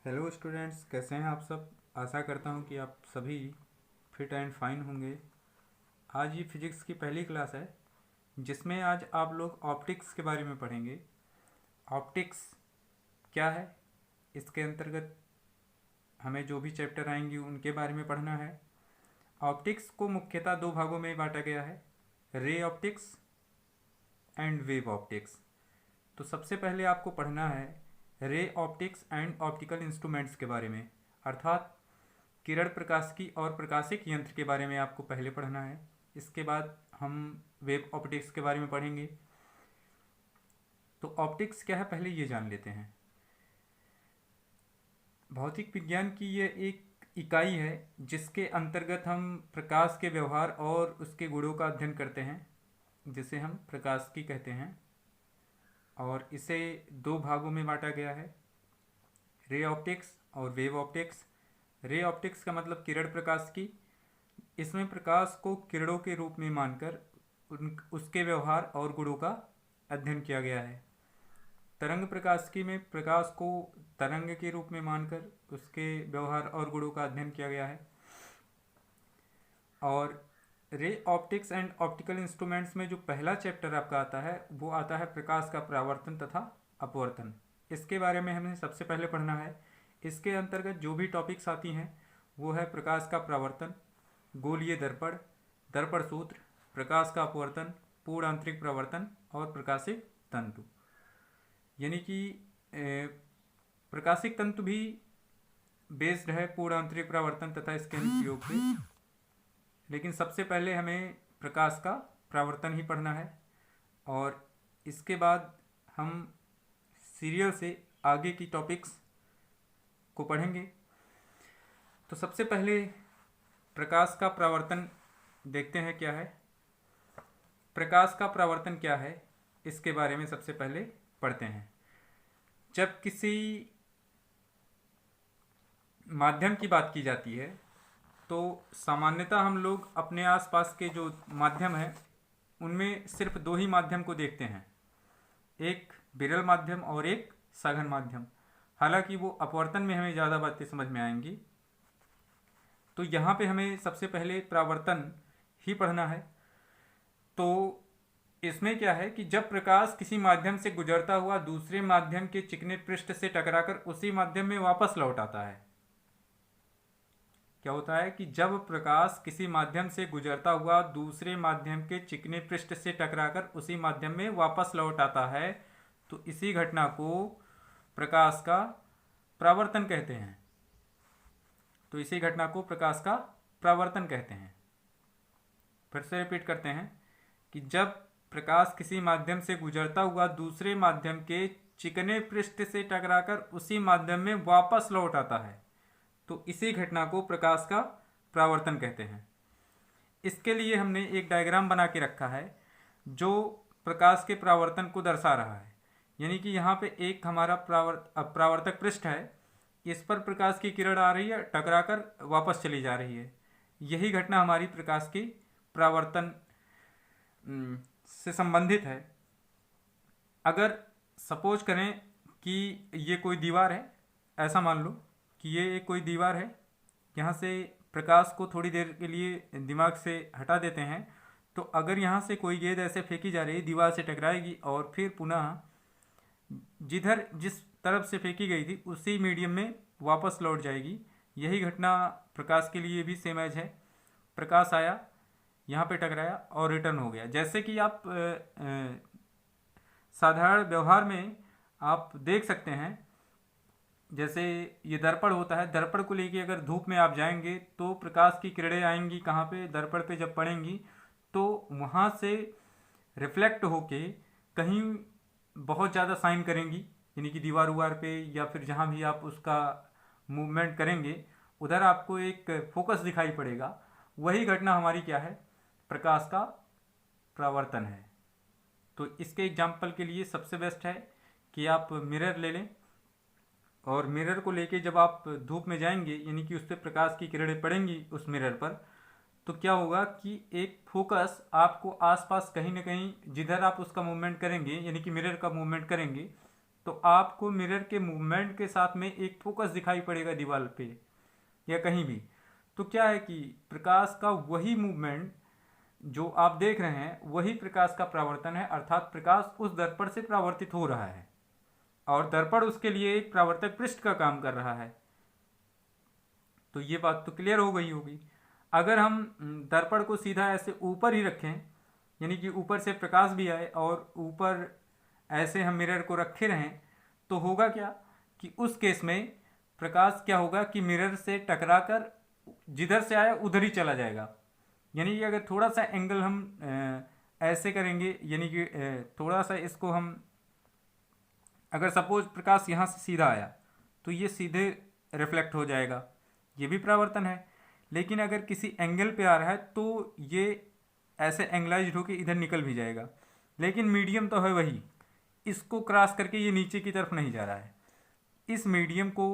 Hello students, कैसे हैं आप सब। आशा करता हूं कि आप सभी फिट एंड फाइन होंगे। आज ये फिजिक्स की पहली क्लास है जिसमें आज आप लोग ऑप्टिक्स के बारे में पढ़ेंगे। ऑप्टिक्स क्या है, इसके अंतर्गत हमें जो भी चैप्टर आएंगे उनके बारे में पढ़ना है। ऑप्टिक्स को मुख्यतः दो भागों में बांटा गया है, ray optics and wave optics. तो सबसे पहले आपको पढ़ना है ray optics and optical instruments के बारे में, अर्थात किरण प्रकाशिकी और प्रकाशिक यंत्र के बारे में आपको पहले पढ़ना है। इसके बाद हम वेव ऑप्टिक्स के बारे में पढ़ेंगे। तो ऑप्टिक्स क्या है पहले ये जान लेते हैं। भौतिक विज्ञान की ये एक इकाई है जिसके अंतर्गत हम प्रकाश के व्यवहार और उसके गुणों का अध्ययन करते हैं, जिसे हम प्रकाशिकी कहते हैं। और इसे दो भागों में बांटा गया है, रे ऑप्टिक्स और वेव ऑप्टिक्स। रे ऑप्टिक्स का मतलब किरण प्रकाशिकी। इसमें प्रकाश को किरणों के रूप में मानकर उसके व्यवहार और गुणों का अध्ययन किया गया है। तरंग प्रकाशिकी में प्रकाश को तरंग के रूप में मानकर उसके व्यवहार और गुणों का अध्ययन किया गया है। और ray optics and optical instruments में जो पहला चैप्टर आपका आता है वो आता है प्रकाश का परावर्तन तथा अपवर्तन। इसके बारे में हमें सबसे पहले पढ़ना है। इसके अंतर्गत जो भी टॉपिक्स आती हैं वो है प्रकाश का परावर्तन, गोलीय दर्पण, दर्पण सूत्र, प्रकाश का अपवर्तन, पूर्ण आंतरिक प्रवर्तन और प्रकाशिक तंतु। यानी कि प्रकाशिक तंतु भी बेस्ड है पूर्ण आंतरिक प्रवर्तन तथा इसके अनुप्रयोग पे। लेकिन सबसे पहले हमें प्रकाश का परावर्तन ही पढ़ना है और इसके बाद हम सीरियल से आगे की टॉपिक्स को पढ़ेंगे। तो सबसे पहले प्रकाश का परावर्तन देखते हैं क्या है। प्रकाश का परावर्तन क्या है इसके बारे में सबसे पहले पढ़ते हैं। जब किसी माध्यम की बात की जाती है तो सामान्यतः हम लोग अपने आसपास के जो माध्यम हैं उनमें सिर्फ दो ही माध्यम को देखते हैं, एक विरल माध्यम और एक सघन माध्यम। हालांकि वो अपवर्तन में हमें ज़्यादा बातें समझ में आएंगी। तो यहाँ पे हमें सबसे पहले परावर्तन ही पढ़ना है। तो इसमें क्या है कि जब प्रकाश किसी माध्यम से गुजरता हुआ दूसरे माध्यम के चिकने पृष्ठ से टकराकर उसी माध्यम में वापस लौट आता है। क्या होता है कि जब प्रकाश किसी माध्यम से गुजरता हुआ दूसरे माध्यम के चिकने पृष्ठ से टकराकर उसी माध्यम में वापस लौट आता है तो इसी घटना को प्रकाश का परावर्तन कहते हैं। तो इसी घटना को प्रकाश का परावर्तन कहते हैं। फिर से रिपीट करते हैं कि जब प्रकाश किसी माध्यम से गुजरता हुआ दूसरे माध्यम के चिकने पृष्ठ से टकराकर उसी माध्यम में वापस लौट आता है तो इसी घटना को प्रकाश का परावर्तन कहते हैं। इसके लिए हमने एक डायग्राम बना के रखा है जो प्रकाश के परावर्तन को दर्शा रहा है। यानी कि यहाँ पे एक हमारा परावर्तक पृष्ठ है, इस पर प्रकाश की किरण आ रही है, टकराकर वापस चली जा रही है। यही घटना हमारी प्रकाश की परावर्तन से संबंधित है। अगर सपोज करें कि ये कोई दीवार है, ऐसा मान लो कि ये एक कोई दीवार है, यहाँ से प्रकाश को थोड़ी देर के लिए दिमाग से हटा देते हैं तो अगर यहाँ से कोई गेंद ऐसे फेंकी जा रही है दीवार से टकराएगी और फिर पुनः जिस तरफ से फेंकी गई थी उसी मीडियम में वापस लौट जाएगी। यही घटना प्रकाश के लिए भी सेम एज है। प्रकाश आया, यहाँ पे टकराया और रिटर्न हो गया। जैसे कि आप साधारण व्यवहार में आप देख सकते हैं, जैसे ये दर्पण होता है, दर्पण को लेके अगर धूप में आप जाएंगे तो प्रकाश की किरणें आएंगी कहाँ पे, दर्पण पे जब पड़ेंगी तो वहाँ से रिफ्लेक्ट होके कहीं बहुत ज़्यादा साइन करेंगी, यानी कि दीवार उवार पे या फिर जहाँ भी आप उसका मूवमेंट करेंगे उधर आपको एक फोकस दिखाई पड़ेगा। वही घटना हमारी क्या है, प्रकाश का परावर्तन है। तो इसके एग्जाम्पल के लिए सबसे बेस्ट है कि आप मिरर ले लें और मिरर को लेके जब आप धूप में जाएंगे यानी कि उस पर प्रकाश की किरणें पड़ेंगी उस मिरर पर, तो क्या होगा कि एक फोकस आपको आसपास कहीं ना कहीं जिधर आप उसका मूवमेंट करेंगे यानी कि मिरर का मूवमेंट करेंगे तो आपको मिरर के मूवमेंट के साथ में एक फोकस दिखाई पड़ेगा दीवार पे या कहीं भी। तो क्या है कि प्रकाश का वही मूवमेंट जो आप देख रहे हैं वही प्रकाश का परावर्तन है, अर्थात प्रकाश उस दर्पण से परावर्तित हो रहा है और दर्पण उसके लिए एक परावर्तक पृष्ठ का काम कर रहा है। तो ये बात तो क्लियर हो गई होगी। अगर हम दर्पण को सीधा ऐसे ऊपर ही रखें, यानी कि ऊपर से प्रकाश भी आए और ऊपर ऐसे हम मिरर को रखे रहें, तो होगा क्या कि उस केस में प्रकाश क्या होगा कि मिरर से टकराकर जिधर से आया उधर ही चला जाएगा। यानी कि अगर थोड़ा सा एंगल हम ऐसे करेंगे, यानी कि थोड़ा सा इसको हम, अगर सपोज प्रकाश यहाँ से सीधा आया तो ये सीधे रिफ्लेक्ट हो जाएगा, ये भी परावर्तन है। लेकिन अगर किसी एंगल पे आ रहा है तो ये ऐसे एंगलाइज्ड होकर इधर निकल भी जाएगा, लेकिन मीडियम तो है वही, इसको क्रॉस करके ये नीचे की तरफ नहीं जा रहा है। इस मीडियम को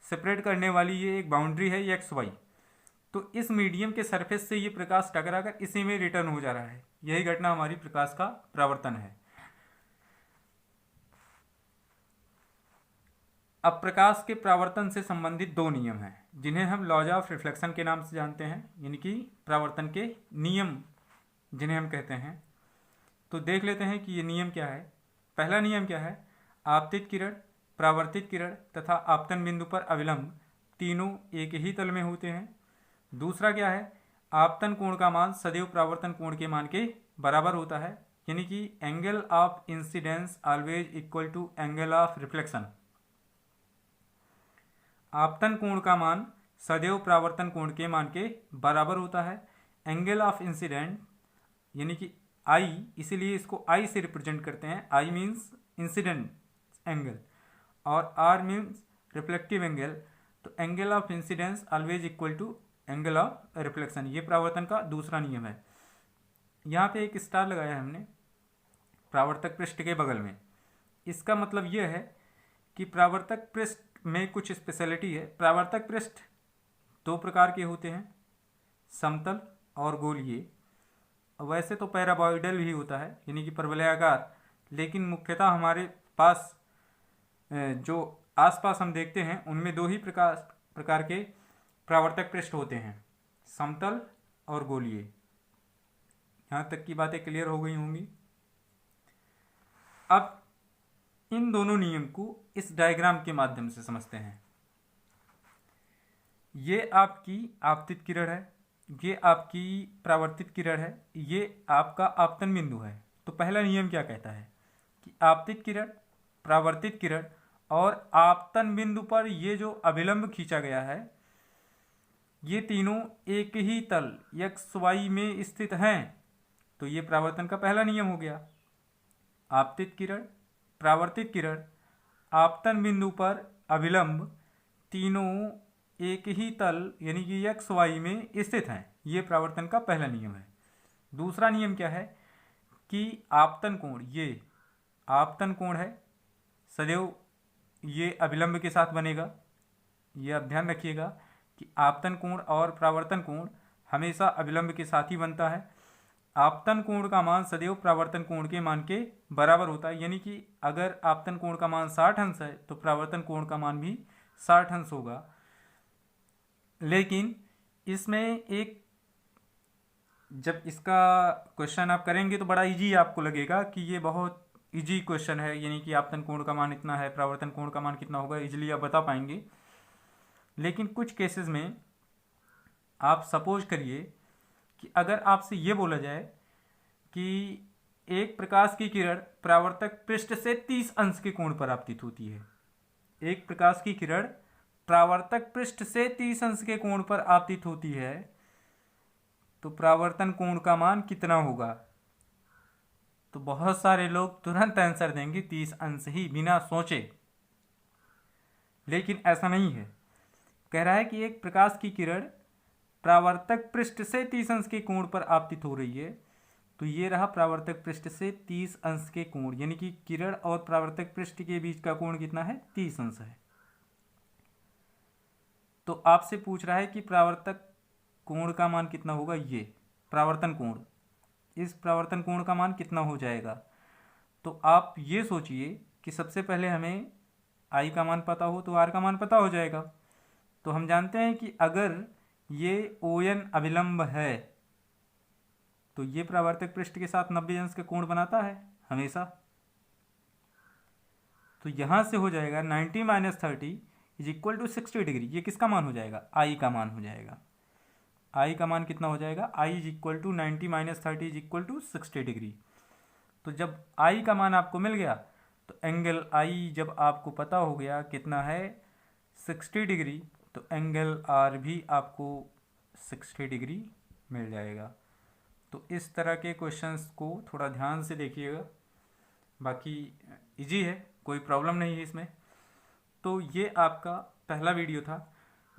सेपरेट करने वाली ये एक बाउंड्री है, ये XY। तो इस मीडियम के सरफेस से ये प्रकाश टकराकर इसी में रिटर्न हो जा रहा है। यही घटना हमारी प्रकाश का परावर्तन है। अब प्रकाश के परावर्तन से संबंधित दो नियम हैं जिन्हें हम लॉज ऑफ रिफ्लेक्शन के नाम से जानते हैं, यानी कि परावर्तन के नियम जिन्हें हम कहते हैं। तो देख लेते हैं कि ये नियम क्या है। पहला नियम क्या है? आपतित किरण, परावर्तित किरण तथा आपतन बिंदु पर अविलंब तीनों एक ही तल में होते हैं। दूसरा क्या है? आपतन कोण का मान सदैव परावर्तन कोण के मान के बराबर होता है, यानी कि angle of incidence always equal to angle of reflection. आपतन कोण का मान सदैव परावर्तन कोण के मान के बराबर होता है। एंगल ऑफ इंसिडेंट यानी कि आई, इसीलिए इसको आई से रिप्रेजेंट करते हैं। आई मीन्स इंसिडेंट एंगल और आर मीन्स रिफ्लेक्टिव एंगल। तो angle of incidence always equal to angle of reflection, ये परावर्तन का दूसरा नियम है। यहाँ पे एक स्टार लगाया है हमने परावर्तक पृष्ठ के बगल में। इसका मतलब यह है कि परावर्तक पृष्ठ में कुछ स्पेशलिटी है। परावर्तक पृष्ठ दो प्रकार के होते हैं, समतल और गोलीय। वैसे तो पैराबॉइडल भी होता है, यानी कि परवलयाकार, लेकिन मुख्यतः हमारे पास जो आसपास हम देखते हैं उनमें दो ही प्रकार के परावर्तक पृष्ठ होते हैं, समतल और गोलीय। यहाँ तक की बातें क्लियर हो गई होंगी। अब इन दोनों नियम को इस डायग्राम के माध्यम से समझते हैं। ये आपकी आपतित किरण है, ये आपकी परावर्तित किरण है, ये आपका आपतन बिंदु है। तो पहला नियम क्या कहता है कि आपतित किरण, परावर्तित किरण और आपतन बिंदु पर ये जो अभिलंब खींचा गया है, ये तीनों एक ही तल XY में स्थित हैं। तो ये परावर्तन का पहला नियम हो गया। आपतित किरण, परावर्तित किरण, आपतन बिंदु पर अभिलंब तीनों एक ही तल यानी कि XY में स्थित हैं। ये परावर्तन का पहला नियम है। दूसरा नियम क्या है कि आपतन कोण, ये आपतन कोण है, सदैव ये अभिलंब के साथ बनेगा। ये आप ध्यान रखिएगा कि आपतन कोण और परावर्तन कोण हमेशा अभिलंब के साथ ही बनता है। आपतन कोण का मान सदैव परावर्तन कोण के मान के बराबर होता है, यानी कि अगर आपतन कोण का मान 60 अंश है तो परावर्तन कोण का मान भी 60 अंश होगा। लेकिन इसमें एक, जब इसका क्वेश्चन आप करेंगे तो बड़ा इजी आपको लगेगा कि ये बहुत इजी क्वेश्चन है, यानी कि आपतन कोण का मान इतना है, परावर्तन कोण का मान कितना होगा, इजीली आप बता पाएंगे। लेकिन कुछ केसेस में आप सपोज करिए कि अगर आपसे ये बोला जाए कि एक प्रकाश की किरण परावर्तक पृष्ठ से 30 अंश के कोण पर आपतित होती है। एक प्रकाश की किरण परावर्तक पृष्ठ से 30 अंश के कोण पर आपतित होती है, तो परावर्तन कोण का मान कितना होगा? तो बहुत सारे लोग तुरंत आंसर देंगे 30 अंश ही, बिना सोचे। लेकिन ऐसा नहीं है। कह रहा है कि एक प्रकाश की किरण परावर्तक पृष्ठ से 30 अंश के कोण पर आपतित हो रही है। तो ये रहा परावर्तक पृष्ठ से 30 अंश के कोण, यानी कि किरण और परावर्तक पृष्ठ के बीच का कोण कितना है? 30 अंश है। तो आपसे पूछ रहा है कि परावर्तक कोण का मान कितना होगा? ये परावर्तन कोण, इस परावर्तन कोण का मान कितना हो जाएगा? तो आप ये सोचिए कि सबसे पहले हमें आई का मान पता हो तो आर का मान पता हो जाएगा। तो हम जानते हैं कि अगर ये ओ एन अभिलंब है तो ये परावर्तक पृष्ठ के साथ 90 अंश का कोण बनाता है हमेशा। तो यहाँ से हो जाएगा 90 minus 30 is equal to 60 degree. ये किसका मान हो जाएगा? आई का मान हो जाएगा। आई का मान कितना हो जाएगा? I is equal to 90 minus 30 is equal to 60 degree. तो जब आई का मान आपको मिल गया तो एंगल आई जब आपको पता हो गया कितना है 60 डिग्री, तो एंगल आर भी आपको 60 डिग्री मिल जाएगा। तो इस तरह के क्वेश्चंस को थोड़ा ध्यान से देखिएगा, बाकी इजी है, कोई प्रॉब्लम नहीं है इसमें। तो ये आपका पहला वीडियो था।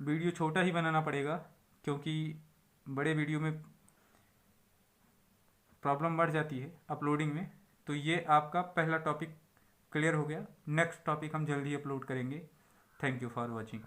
वीडियो छोटा ही बनाना पड़ेगा क्योंकि बड़े वीडियो में प्रॉब्लम बढ़ जाती है अपलोडिंग में। तो ये आपका पहला टॉपिक क्लियर हो गया। नेक्स्ट टॉपिक हम जल्दी अपलोड करेंगे। Thank you for watching.